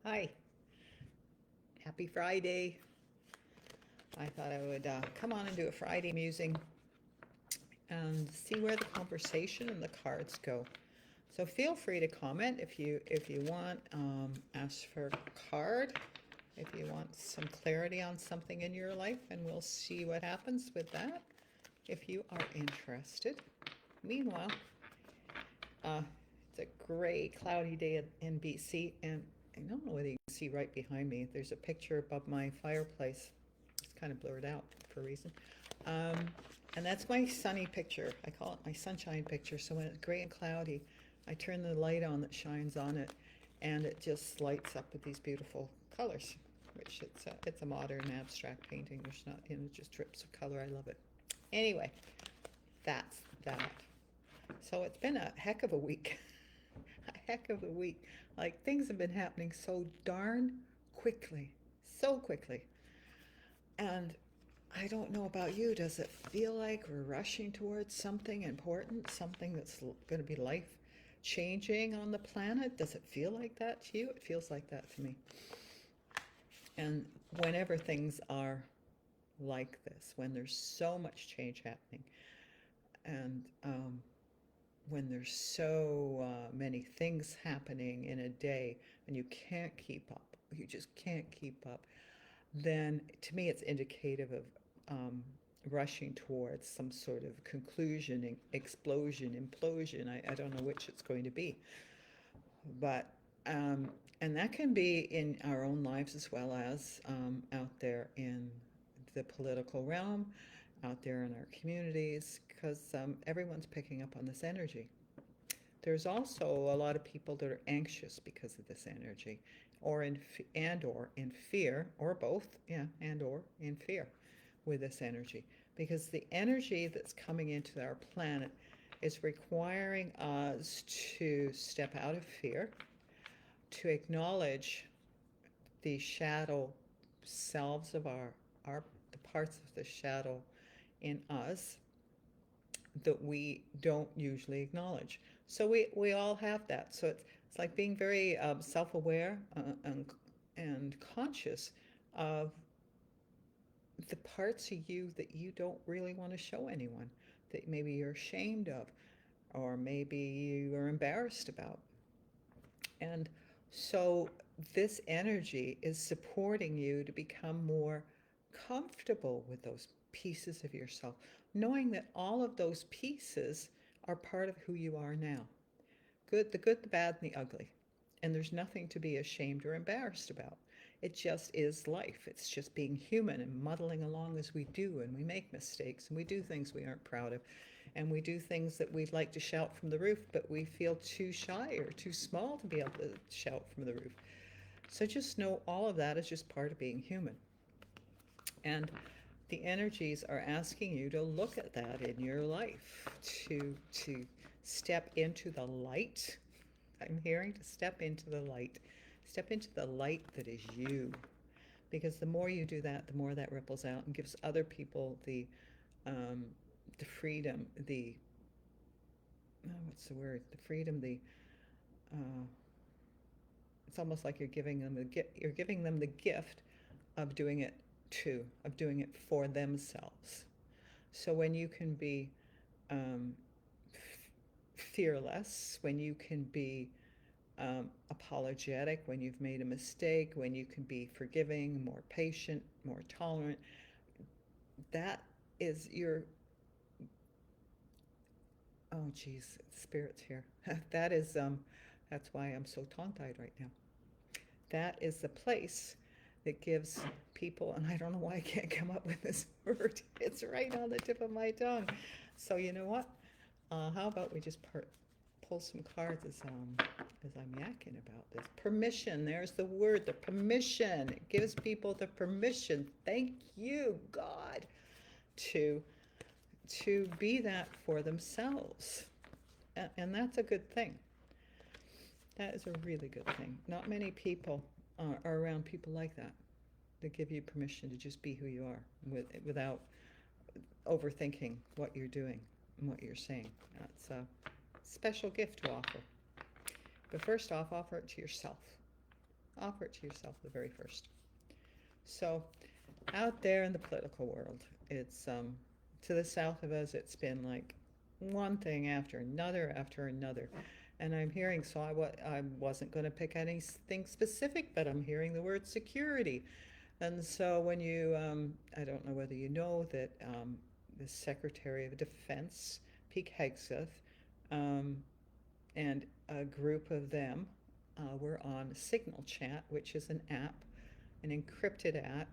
Hi, happy Friday. I thought I would come on and do a Friday musing and see where the conversation and the cards go. So feel free to comment if you want. Ask for a card if you want some clarity on something in your life, and we'll see what happens with that if you are interested. Meanwhile, uh, it's a gray, cloudy day in BC, and I don't know whether you can see right behind me. There's a picture above my fireplace. It's kind of blurred out for a reason. Um, and that's my sunny picture. I call it my sunshine picture. So when it's gray and cloudy, I turn the light on that shines on it, and it just lights up with these beautiful colors. Which it's a modern abstract painting. There's not, just drips of color. I love it. Anyway, that's that. So it's been a heck of a week. A heck of a week. Like things have been happening so darn quickly. So quickly. And I don't know about you. Does it feel like we're rushing towards something important, something that's going to be life changing on the planet? Does it feel like that to you? It feels like that to me. And whenever things are like this, when there's so much change happening, and when there's so many things happening in a day, and you can't keep up, you just can't keep up, then to me it's indicative of rushing towards some sort of conclusion, explosion, implosion. I don't know which it's going to be. But, and that can be in our own lives as well as out there in the political realm, out there in our communities, because everyone's picking up on this energy. There's also a lot of people that are anxious because of this energy, or in fear, or both, yeah, and or in fear with this energy, because the energy that's coming into our planet is requiring us to step out of fear, to acknowledge the shadow selves of the parts of the shadow in us that we don't usually acknowledge. So we all have that. So it's like being very self-aware and conscious of the parts of you that you don't really want to show anyone, that maybe you're ashamed of, or maybe you are embarrassed about. And so this energy is supporting you to become more comfortable with those pieces of yourself, knowing that all of those pieces are part of who you are now. The good, the bad, and the ugly. And there's nothing to be ashamed or embarrassed about. It just is life. It's just being human and muddling along as we do, and we make mistakes, and we do things we aren't proud of, and we do things that we'd like to shout from the roof, but we feel too shy or too small to be able to shout from the roof. So just know all of that is just part of being human. And the energies are asking you to look at that in your life, to step into the light. I'm hearing to step into the light. Step into the light that is you. Because the more you do that, the more that ripples out and gives other people the freedom, what's the word? The freedom, uh, it's almost like you're giving them the gift of doing it too, of doing it for themselves. So when you can be um, fearless, when you can be apologetic when you've made a mistake, when you can be forgiving, more patient, more tolerant, that is your, oh geez, spirit's here. That is, that's why I'm so tongue-tied right now. That is the place that gives people, and I don't know why I can't come up with this word. It's right on the tip of my tongue. So you know what? How about we just pull some cards as I'm yakking about this. Permission. There's the word. The permission. It gives people the permission. Thank you, God, to be that for themselves, and that's a good thing. That is a really good thing. Not many people are around people like that give you permission to just be who you are without overthinking what you're doing and what you're saying. That's a special gift to offer. But first off, offer it to yourself. offer it to yourself the very first. So out there in the political world, it's to the south of us, it's been like one thing after another after another. And I'm hearing, so I wasn't going to pick anything specific, but I'm hearing the word security. And so when you, I don't know whether you know that the Secretary of Defense, Pete Hegseth, um, and a group of them were on Signal Chat, which is an app, an encrypted app,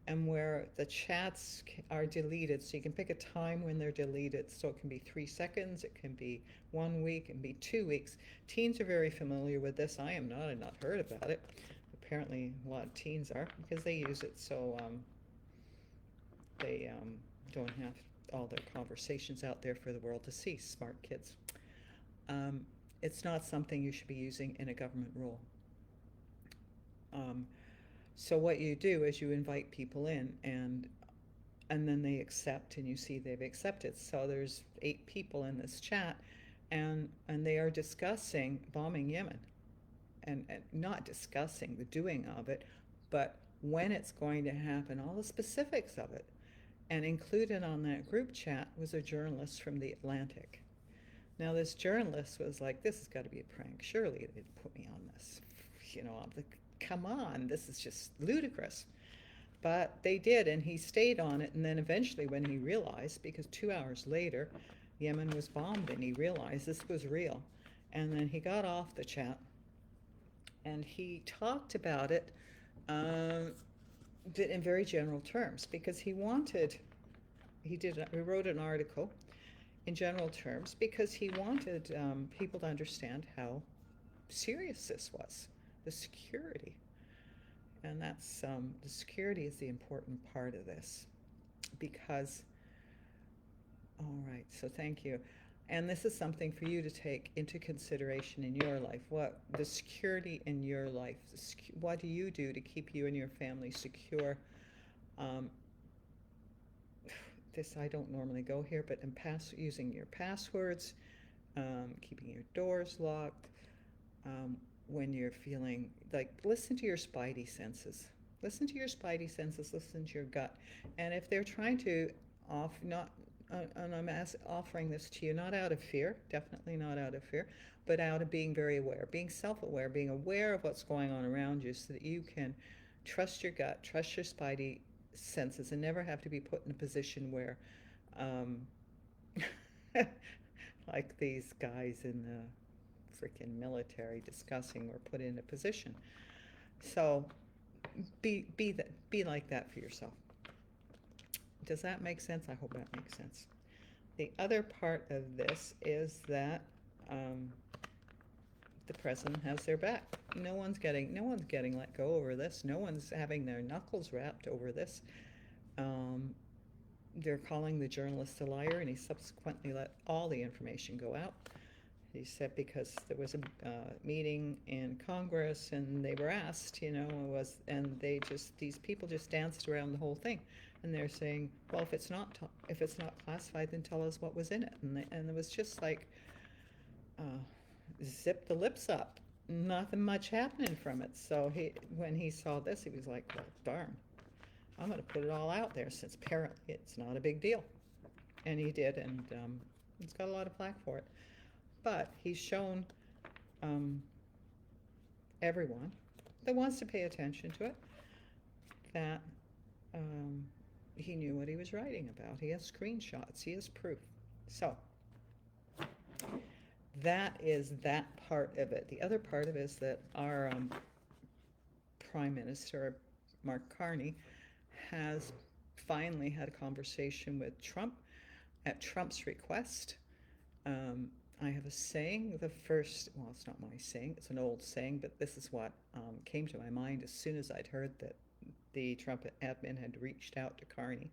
and where the chats are deleted. So you can pick a time when they're deleted. So it can be 3 seconds, it can be 1 week, it can be 2 weeks. Teens are very familiar with this. I am not. I've not heard about it. Apparently a lot of teens are, because they use it so they don't have all their conversations out there for the world to see. Smart kids. It's not something you should be using in a government role. So what you do is you invite people in, and then they accept, and you see they've accepted. So there's 8 people in this chat, and they are discussing bombing Yemen, and not discussing the doing of it, but when it's going to happen, all the specifics of it. And included on that group chat was a journalist from The Atlantic. Now this journalist was like, this has got to be a prank. Surely they'd put me on this. You know, I'm like, come on, this is just ludicrous. But they did, and he stayed on it. And then eventually when he realized, because 2 hours later, Yemen was bombed, and he realized this was real. And then he got off the chat, and he talked about it but in very general terms, because he wrote an article in general terms because he wanted people to understand how serious this was, the security. And that's the security is the important part of this, because, all right, so thank you. And this is something for you to take into consideration in your life. What the security in your life, what do you do to keep you and your family secure? This I don't normally go here, but using your passwords, keeping your doors locked, when you're feeling like, listen to your spidey senses. Listen to your spidey senses, listen to your gut. And if they're trying to and I'm offering this to you not out of fear, definitely not out of fear, but out of being very aware, being self-aware, being aware of what's going on around you, so that you can trust your gut, trust your spidey senses, and never have to be put in a position where, like these guys in the freaking military discussing, were put in a position. So be like that for yourself. Does that make sense? I hope that makes sense. The other part of this is that the president has their back. No one's getting let go over this. No one's having their knuckles rapped over this. They're calling the journalist a liar, and he subsequently let all the information go out. He said because there was a meeting in Congress, and they were asked, and these people just danced around the whole thing. And they're saying, well, if it's not classified, then tell us what was in it. And it was just like, zip the lips up. Nothing much happening from it. So when he saw this, he was like, well, darn, I'm going to put it all out there, since apparently it's not a big deal. And he did, and he's got a lot of flack for it. But he's shown everyone that wants to pay attention to it that he knew what he was writing about. He has screenshots. He has proof. So that is that part of it. The other part of it is that our Prime Minister, Mark Carney, has finally had a conversation with Trump at Trump's request. I have a saying, it's not my saying, it's an old saying, but this is what came to my mind as soon as I'd heard that the Trump admin had reached out to Carney,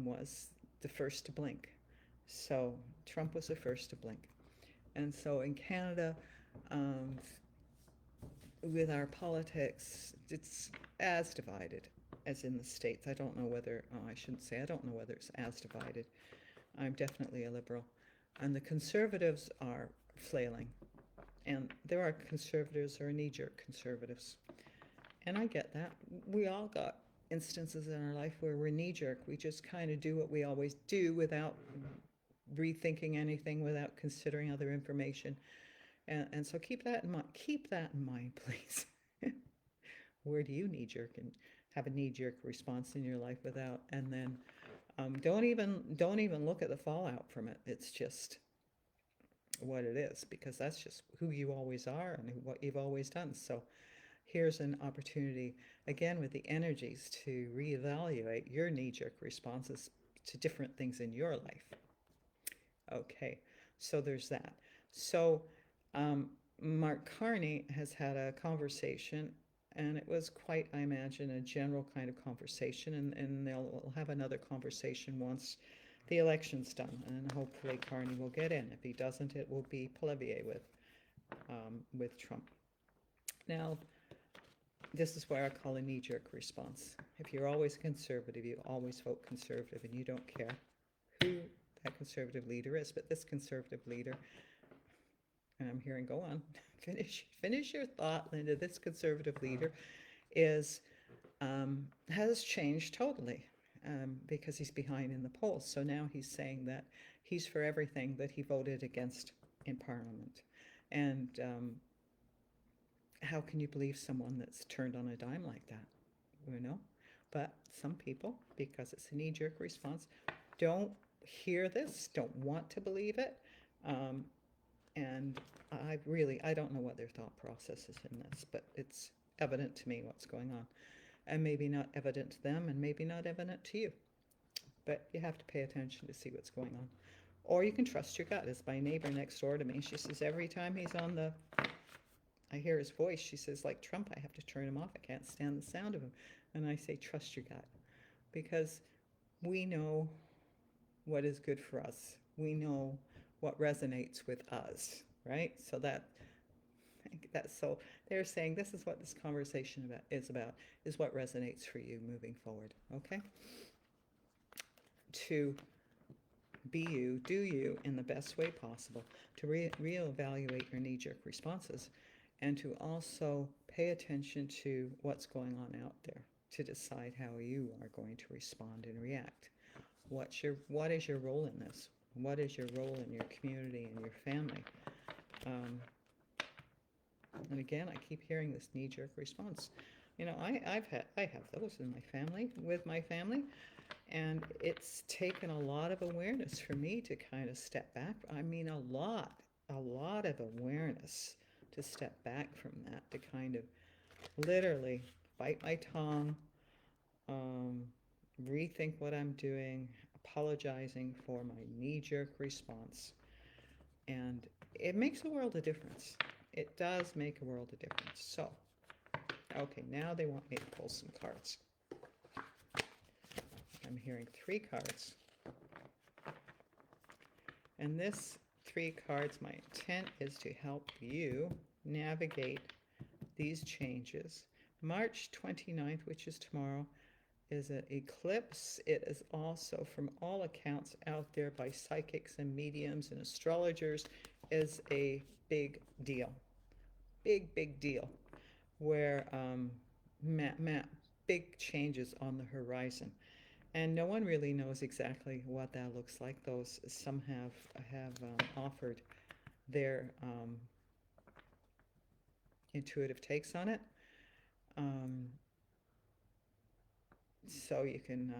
was the first to blink. So Trump was the first to blink. And so in Canada, with our politics, it's as divided as in the States. I don't know whether it's as divided. I'm definitely a liberal. And the Conservatives are flailing. And there are conservatives or knee-jerk conservatives. And I get that. We all got instances in our life where we're knee-jerk. We just kind of do what we always do without rethinking anything, without considering other information. And so keep that in mind. Keep that in mind, please. Where do you knee-jerk and have a knee-jerk response in your life without? And then don't even look at the fallout from it. It's just what it is, because that's just who you always are and what you've always done. So here's an opportunity, again, with the energies to reevaluate your knee-jerk responses to different things in your life. Okay, so there's that. So Mark Carney has had a conversation, and it was quite, I imagine, a general kind of conversation, and they'll have another conversation once the election's done, and hopefully Carney will get in. If he doesn't, it will be Poilievre with Trump. Now, this is where I call a knee-jerk response. If you're always conservative, you always vote conservative, and you don't care who that conservative leader is. But this conservative leader, and I'm hearing, go on, finish your thought, Linda. This conservative leader has changed totally, because he's behind in the polls. So now he's saying that he's for everything that he voted against in Parliament. And how can you believe someone that's turned on a dime like that? But some people, because it's a knee-jerk response, don't hear this, don't want to believe it. And I don't know what their thought process is in this, but it's evident to me what's going on. And maybe not evident to them, and maybe not evident to you. But you have to pay attention to see what's going on. Or you can trust your gut. As my neighbor next door to me, she says every time he's on I hear his voice, she says, like Trump, I have to turn him off. I can't stand the sound of him. And I say, trust your gut. Because we know what is good for us. We know what resonates with us, right? So so they're saying this is what this conversation is what resonates for you moving forward, okay? To be you, do you in the best way possible, to reevaluate your knee-jerk responses, and to also pay attention to what's going on out there to decide how you are going to respond and react. What is your role in this? What is your role in your community and your family? And again, I keep hearing this knee-jerk response. I have those in my family, with my family, and it's taken a lot of awareness for me to kind of step back. I mean, a lot of awareness to step back from that, to kind of literally bite my tongue, rethink what I'm doing, apologizing for my knee-jerk response. And it makes a world of difference. It does make a world of difference. So, okay, now they want me to pull some cards. I'm hearing 3 cards. And this 3 cards, my intent is to help you navigate these changes. March 29th, which is tomorrow, is an eclipse. It is also, from all accounts out there by psychics and mediums and astrologers, is a big deal. Big deal. Where big changes on the horizon. And no one really knows exactly what that looks like. Some have offered their intuitive takes on it. So you can,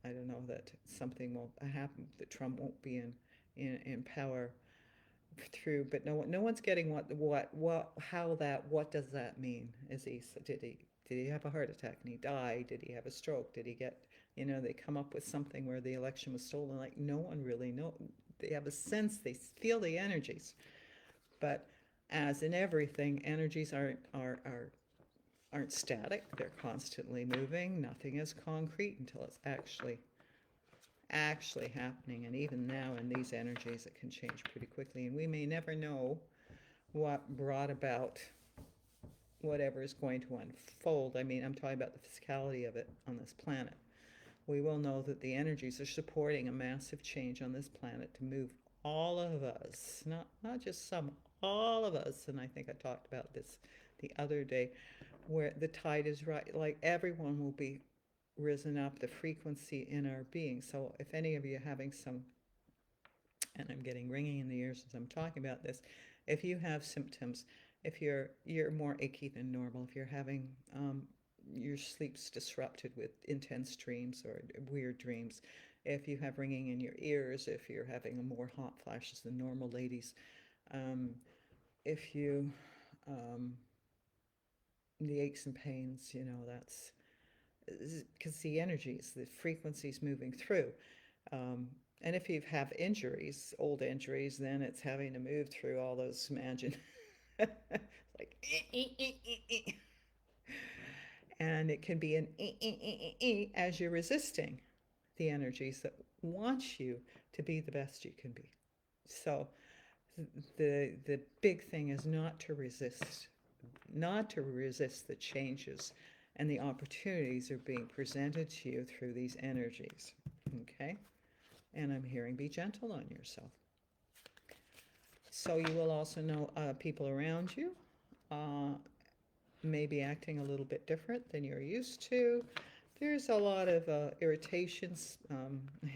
I don't know, that something will happen, that Trump won't be in power through, but no one's getting what does that mean? Did he have a heart attack and he died? Did he have a stroke? Did he get, they come up with something where the election was stolen? Like, no one really knows. They have a sense, they feel the energies. But as in everything, energies aren't static. They're constantly moving. Nothing is concrete until it's actually happening. And even now in these energies, it can change pretty quickly. And we may never know what brought about whatever is going to unfold. I mean, I'm talking about the physicality of it on this planet. We will know that the energies are supporting a massive change on this planet to move all of us, not just some, all of us, and I think I talked about this the other day, where the tide is right, like everyone will be risen up, the frequency in our being. So if any of you are having some, and I'm getting ringing in the ears as I'm talking about this, if you have symptoms, if you're more achy than normal, if you're having your sleep's disrupted with intense dreams or weird dreams, if you have ringing in your ears, if you're having more hot flashes than normal, ladies, um, if you um, the aches and pains, that's because the energies, the frequencies moving through. Um, and if you have injuries, old injuries, then it's having to move through all those, imagine, like, and it can be an as you're resisting the energies that want you to be the best you can be. So the big thing is not to resist the changes and the opportunities are being presented to you through these energies. Okay? And I'm hearing be gentle on yourself. So you will also know people around you uh, may be acting a little bit different than you're used to. There's a lot of irritations.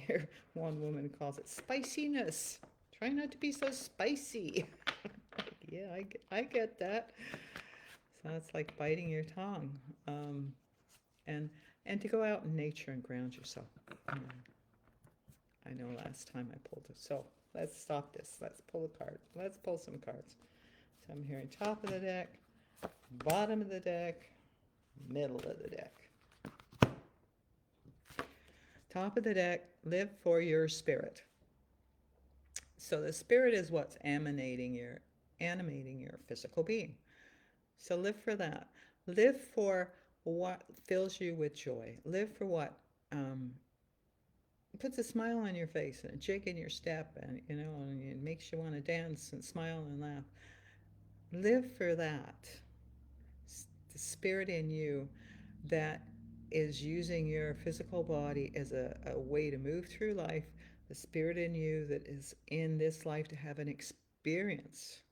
Here, one woman calls it spiciness. Try not to be so spicy. Yeah, I get that. So it's like biting your tongue. Um, and and to go out in nature and ground yourself. I know last time I pulled it. So let's stop this. Let's pull a card. Let's pull some cards. So I'm hearing top of the deck, bottom of the deck, middle of the deck. Top of the deck, live for your spirit. So the spirit is what's animating your physical being. So live for that. Live for what fills you with joy. Live for what um, puts a smile on your face and a jig in your step, and and it makes you want to dance and smile and laugh. Live for that. The spirit in you that is using your physical body as a way to move through life, the spirit in you that is in this life to have an experience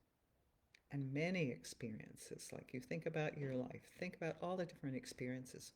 and many experiences. Like you think about your life, think about all the different experiences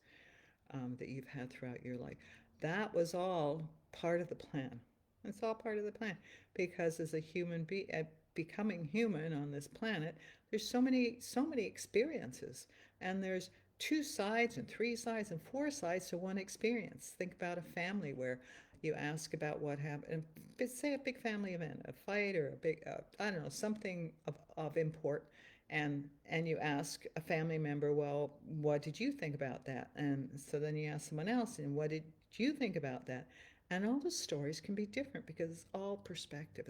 that you've had throughout your life. That was all part of the plan. It's all part of the plan because as a human being, becoming human on this planet, there's so many experiences, and there's two sides and three sides and four sides to one experience. Think about a family where you ask about what happened. Say a big family event, a fight or a big, I don't know, something of import, and you ask a family member, well, what did you think about that? And so then you ask someone else, and what did you think about that? And all the stories can be different because it's all perspective.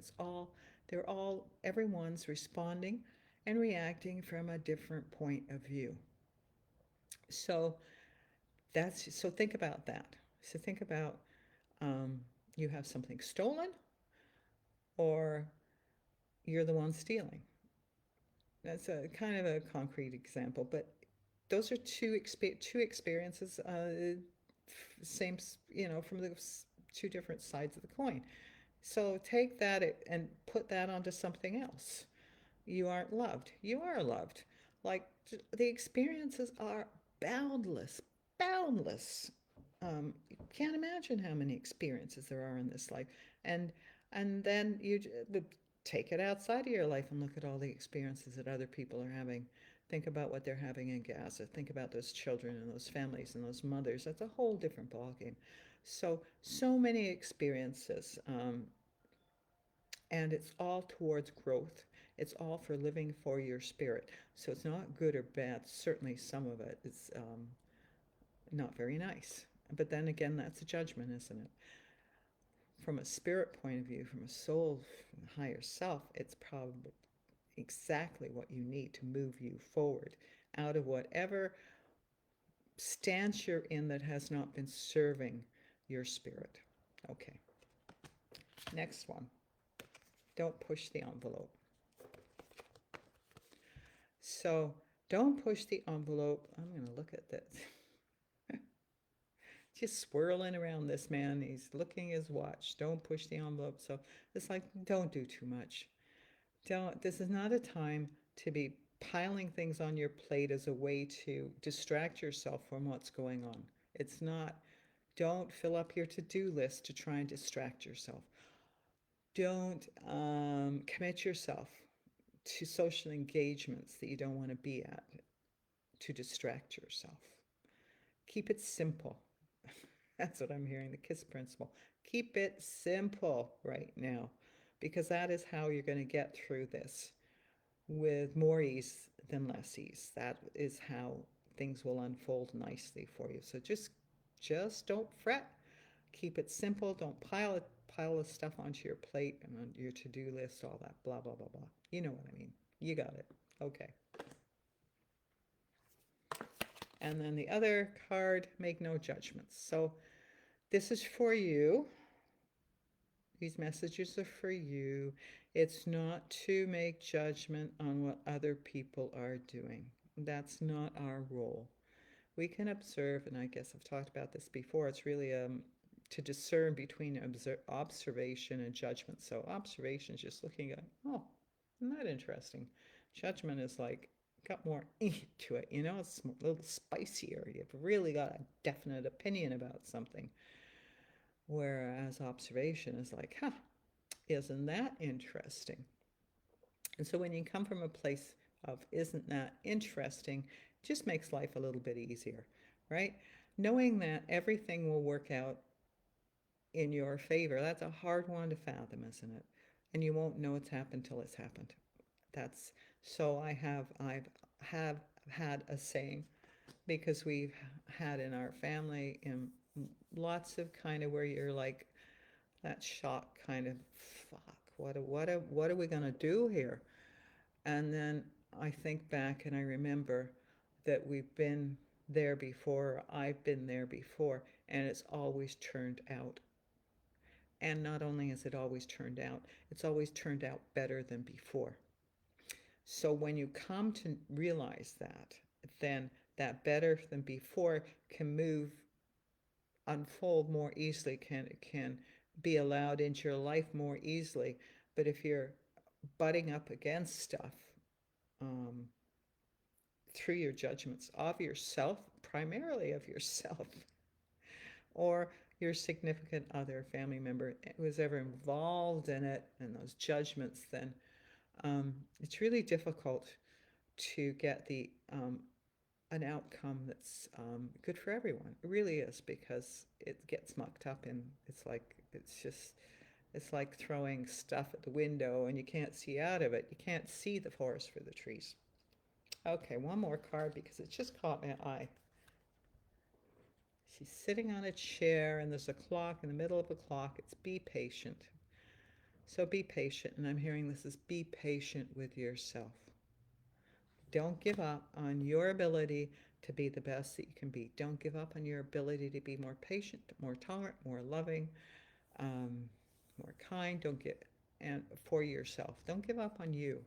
Everyone's responding and reacting from a different point of view. So so think about that. So think about you have something stolen or you're the one stealing. That's a kind of a concrete example, but those are two experiences, same, from the two different sides of the coin. So take that and put that onto something else. You aren't loved. You are loved. Like the experiences are boundless, boundless. You can't imagine how many experiences there are in this life, and then take it outside of your life and look at all the experiences that other people are having. Think about what they're having in Gaza. Think about those children and those families and those mothers. That's a whole different ballgame. So many experiences, and it's all towards growth. It's all for living for your spirit. So it's not good or bad. Certainly, some of it is not very nice. But then again, that's a judgment, isn't it? From a spirit point of view, from a soul, from a higher self, it's probably exactly what you need to move you forward out of whatever stance you're in that has not been serving your spirit. Okay, next one. Don't push the envelope. So don't push the envelope. I'm going to look at this. Just swirling around this man. He's looking at his watch. Don't push the envelope. So it's like, don't do too much. Don't, this is not a time to be piling things on your plate as a way to distract yourself from what's going on. It's not, don't fill up your to do list to try and distract yourself. Don't commit yourself to social engagements that you don't want to be at to distract yourself. Keep it simple. That's what I'm hearing, the KISS principle. Keep it simple right now, because that is how you're going to get through this with more ease than less ease. That is how things will unfold nicely for you. So just don't fret. Keep it simple. Don't pile of stuff onto your plate and on your to-do list, all that blah blah blah blah. You know what I mean. You got it. Okay. And then the other card, make no judgments. So this is for you. These messages are for you. It's not to make judgment on what other people are doing. That's not our role. We can observe, and I guess I've talked about this before. It's really to discern between observation and judgment. So observation is just looking at, oh, isn't that interesting? Judgment is like got more to it, you know, it's a little spicier. You've really got a definite opinion about something. Whereas observation is like, huh, isn't that interesting? And so when you come from a place of isn't that interesting, it just makes life a little bit easier, right? Knowing that everything will work out in your favor, that's a hard one to fathom, isn't it? And you won't know it's happened till it's happened. That's so I've had a saying because we've had in our family in lots of kind of where you're like that shock kind of fuck what are we going to do here, and then I think back and I remember that we've been there before, I've been there before, and it's always turned out. And not only has it always turned out, it's always turned out better than before. So when you come to realize that, then that better than before can move, unfold more easily, can be allowed into your life more easily. But if you're butting up against stuff um, through your judgments of yourself, primarily of yourself, or your significant other, family member who was ever involved in it, and those judgments, then it's really difficult to get the an outcome that's good for everyone. It really is, because it gets mucked up and it's like throwing stuff at the window and you can't see out of it. You can't see the forest for the trees. Okay, one more card because it just caught my eye. She's sitting on a chair and there's a clock in the middle of a clock. It's be patient. So be patient, and I'm hearing this is be patient with yourself. Don't give up on your ability to be the best that you can be. Don't give up on your ability to be more patient, more tolerant, more loving, um, more kind. Don't get and for yourself. Don't give up on you.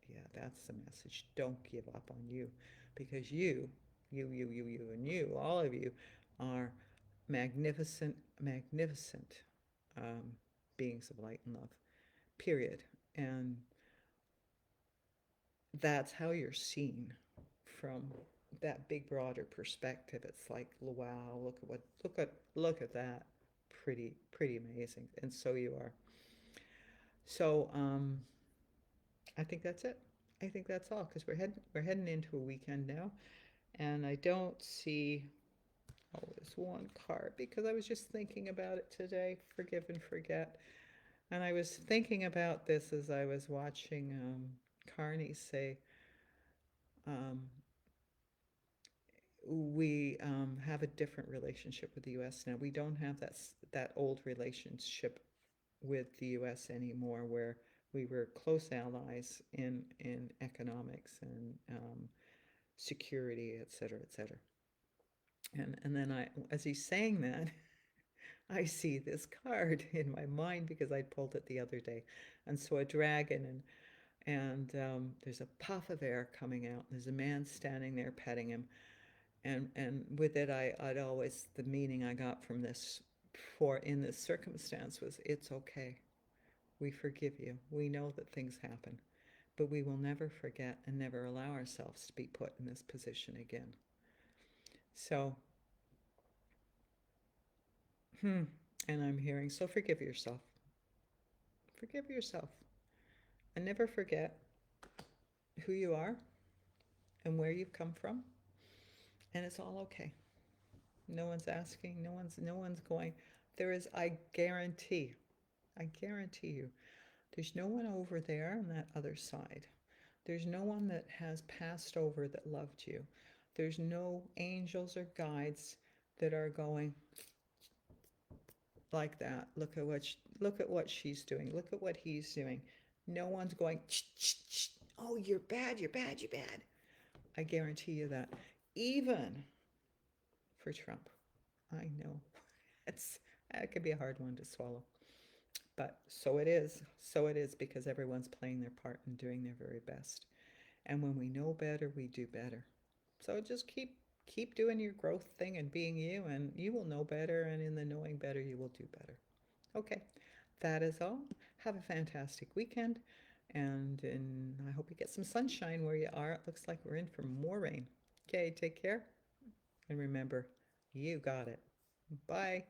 Yeah, that's the message. Don't give up on you, because and you, all of you, are magnificent, magnificent um, beings of light and love. Period. And that's how you're seen from that big broader perspective. It's like, wow, look at that, pretty amazing. And so you are. So I think that's it. I think that's all, because we're heading into a weekend now, and I don't see, oh, there's one card because I was just thinking about it today. Forgive and forget. And I was thinking about this as I was watching Carney say, um, we have a different relationship with the U.S. now. We don't have that old relationship with the U.S. anymore, where we were close allies in economics and security, et cetera, et cetera. And then as he's saying that, I see this card in my mind because I pulled it the other day, and so a dragon, and there's a puff of air coming out. And there's a man standing there petting him, and with it, I'd always, the meaning I got from this for in this circumstance was, it's okay. We forgive you. We know that things happen, but we will never forget and never allow ourselves to be put in this position again. So, and I'm hearing, so forgive yourself. Forgive yourself. And never forget who you are and where you've come from. And it's all okay. No one's asking, no one's going. There is, I guarantee you, there's no one over there on that other side. There's no one that has passed over that loved you. There's no angels or guides that are going like that. Look at what she's doing. Look at what he's doing. No one's going, shh, shh, shh. Oh, you're bad, you're bad, you're bad. I guarantee you that. Even for Trump. I know. It's that could be a hard one to swallow. But so it is. So it is because everyone's playing their part and doing their very best. And when we know better, we do better. So just keep doing your growth thing and being you, and you will know better, and in the knowing better you will do better. Okay, that is all. Have a fantastic weekend, and I hope you get some sunshine where you are. It looks like we're in for more rain. Okay, take care, and remember, you got it. Bye.